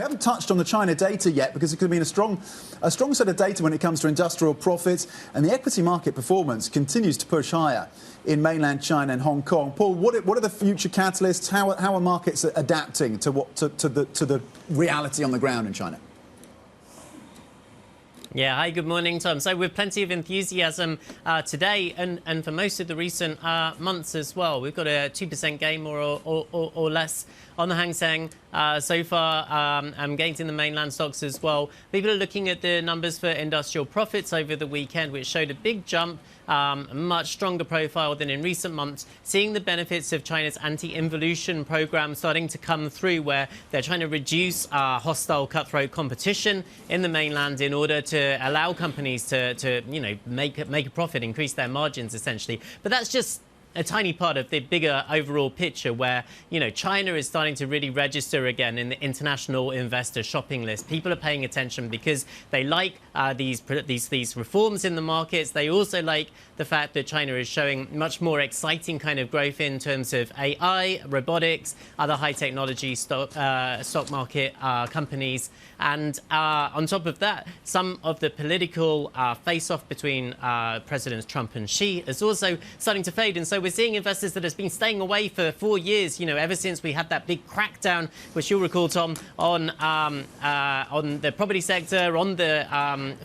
We haven't touched on the China data yet because it could have been a strong set of data when it comes to industrial profits, and the equity market performance continues to push higher in mainland China and Hong Kong. Paul, what are the future catalysts? How are markets adapting to the reality on the ground in China? Yeah, hi, good morning, Tom. So with plenty of enthusiasm today and for most of the recent months as well. We've got a 2% gain more or less on the Hang Seng so far, gains in the mainland stocks as well. People are looking at the numbers for industrial profits over the weekend, which showed a big jump, a much stronger profile than in recent months, seeing the benefits of China's anti-involution program starting to come through, where they're trying to reduce hostile cutthroat competition in the mainland in order to allow companies to make a profit, increase their margins essentially. But that's just a tiny part of the bigger overall picture where, China is starting to really register again in the international investor shopping list. People are paying attention because they like these reforms in the markets. They also like the fact that China is showing much more exciting kind of growth in terms of AI, robotics, other high technology stock market companies. And on top of that, some of the political face-off between Presidents Trump and Xi is also starting to fade. And so we're seeing investors that have been staying away for 4 years, ever since we had that big crackdown, which you'll recall, Tom, on the property sector, on the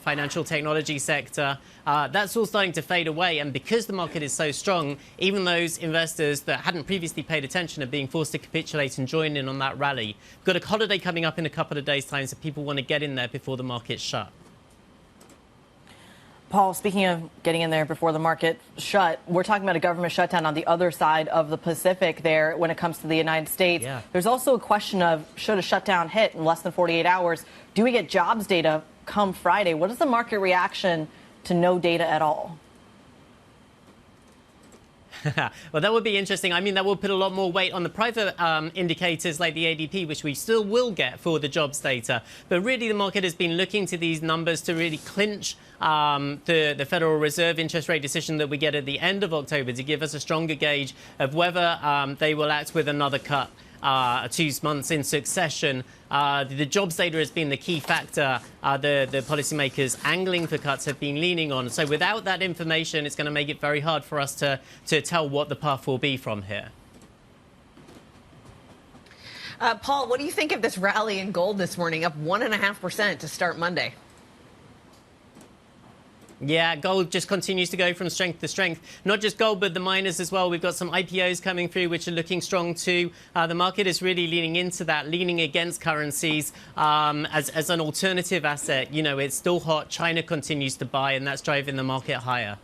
financial technology sector. That's all starting to fade away. And because the market is so strong, even those investors that hadn't previously paid attention are being forced to capitulate and join in on that rally. We've got a holiday coming up in a couple of days' time, so people want to get in there before the market's shut. Paul, speaking of getting in there before the market shut, we're talking about a government shutdown on the other side of the Pacific there when it comes to the United States. Yeah. There's also a question of, should a shutdown hit in less than 48 hours? Do we get jobs data come Friday? What is the market reaction to no data at all? Well, that would be interesting. I mean, that will put a lot more weight on the private indicators like the ADP, which we still will get for the jobs data. But really, the market has been looking to these numbers to really clinch the Federal Reserve interest rate decision that we get at the end of October to give us a stronger gauge of whether they will act with another cut 2 months in succession. The jobs data has been the key factor the policymakers angling for cuts have been leaning on. So without that information, it's going to make it very hard for us to tell what the path will be from here. Paul, what do you think of this rally in gold this morning, up 1.5% to start Monday? Yeah, gold just continues to go from strength to strength. Not just gold, but the miners as well. We've got some IPOs coming through, which are looking strong too. The market is really leaning into that, leaning against currencies as an alternative asset. It's still hot. China continues to buy, and that's driving the market higher.